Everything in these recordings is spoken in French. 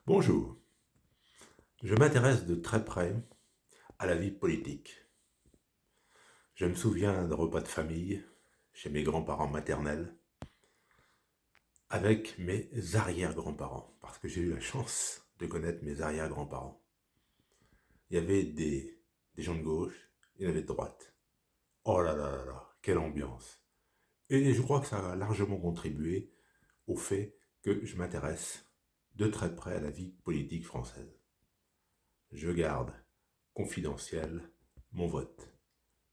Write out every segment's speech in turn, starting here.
Bonjour, je m'intéresse de très près à la vie politique. Je me souviens d'un repas de famille chez mes grands-parents maternels avec mes arrière-grands-parents, parce que j'ai eu la chance de connaître mes arrière-grands-parents. Il y avait des gens de gauche, il y en avait de droite. Oh là là là là, quelle ambiance! Et je crois que ça a largement contribué au fait que je m'intéresse de très près à la vie politique française. Je garde confidentiel mon vote.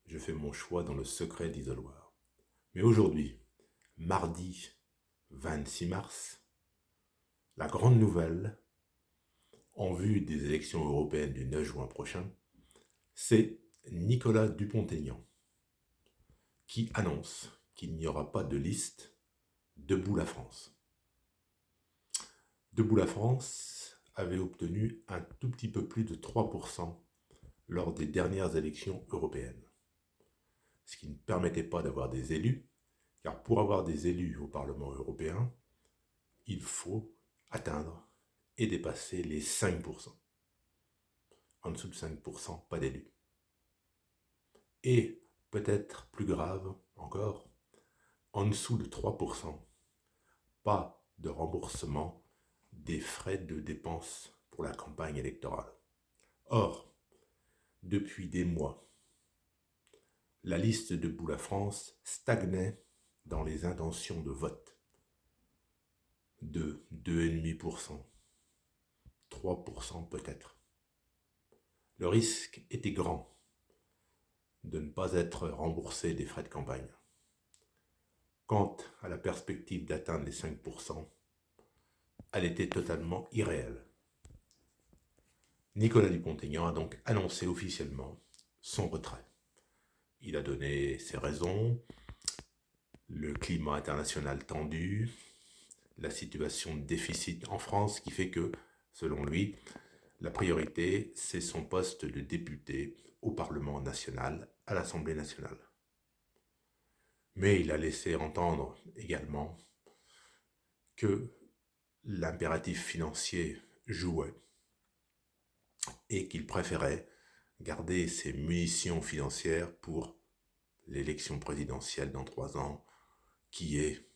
Je fais mon choix dans le secret d'isoloir. Mais aujourd'hui, mardi 26 mars, la grande nouvelle, en vue des élections européennes du 9 juin prochain, c'est Nicolas Dupont-Aignan qui annonce qu'il n'y aura pas de liste Debout la France. Debout la France avait obtenu un tout petit peu plus de 3% lors des dernières élections européennes, ce qui ne permettait pas d'avoir des élus, car pour avoir des élus au Parlement européen, il faut atteindre et dépasser les 5%. En dessous de 5%, pas d'élus. Et peut-être plus grave encore, en dessous de 3%, pas de remboursement des frais de dépenses pour la campagne électorale. Or, depuis des mois, la liste Debout la France stagnait dans les intentions de vote de 2,5%, 3% peut-être. Le risque était grand de ne pas être remboursé des frais de campagne. Quant à la perspective d'atteindre les 5%, elle était totalement irréelle. Nicolas Dupont-Aignan a donc annoncé officiellement son retrait. Il a donné ses raisons, le climat international tendu, la situation de déficit en France qui fait que, selon lui, la priorité, c'est son poste de député au Parlement national, à l'Assemblée nationale. Mais il a laissé entendre également que l'impératif financier jouait et qu'il préférait garder ses munitions financières pour l'élection présidentielle dans 3 ans, qui est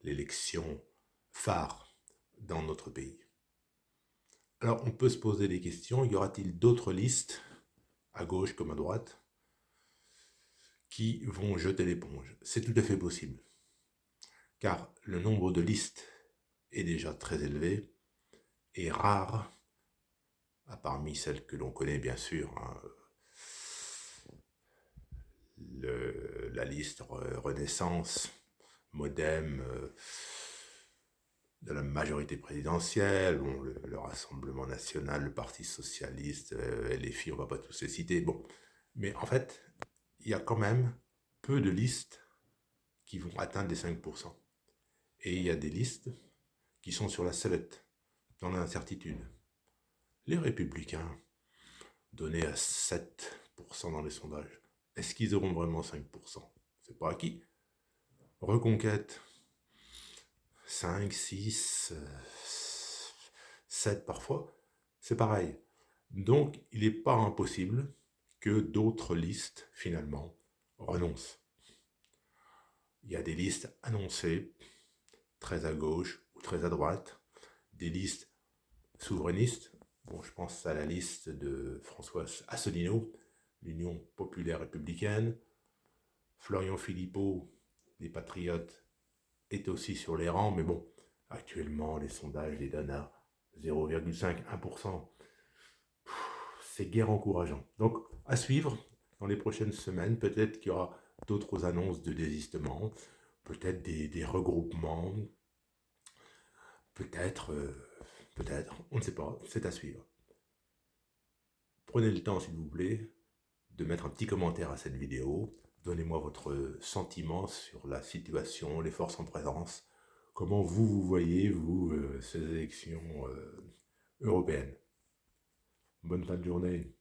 l'élection phare dans notre pays. Alors on peut se poser des questions, y aura-t-il d'autres listes, à gauche comme à droite, qui vont jeter l'éponge? C'est tout à fait possible, car le nombre de listes est déjà très élevé et rare, parmi celles que l'on connaît bien sûr, la liste Renaissance, Modem, de la majorité présidentielle, bon, le Rassemblement national, le Parti socialiste, LFI, on ne va pas tous les citer. Bon. Mais en fait, il y a quand même peu de listes qui vont atteindre les 5%. Et il y a des listes qui sont sur la sellette, dans l'incertitude. Les Républicains, donnés à 7% dans les sondages, est-ce qu'ils auront vraiment 5%? C'est pas acquis. Reconquête, 5, 6, 7 parfois, c'est pareil. Donc, il n'est pas impossible que d'autres listes, finalement, renoncent. Il y a des listes annoncées, très à gauche ou très à droite, des listes souverainistes. Bon, je pense à la liste de François Asselineau, l'Union populaire républicaine. Florian Philippot, les Patriotes, est aussi sur les rangs, mais bon, actuellement, les sondages les donnent à 0,5, 1%. C'est guère encourageant. Donc, à suivre dans les prochaines semaines, peut-être qu'il y aura d'autres annonces de désistement, peut-être des regroupements, peut-être, on ne sait pas, c'est à suivre. Prenez le temps, s'il vous plaît, de mettre un petit commentaire à cette vidéo. Donnez-moi votre sentiment sur la situation, les forces en présence. Comment vous voyez, vous, ces élections européennes. Bonne fin de journée.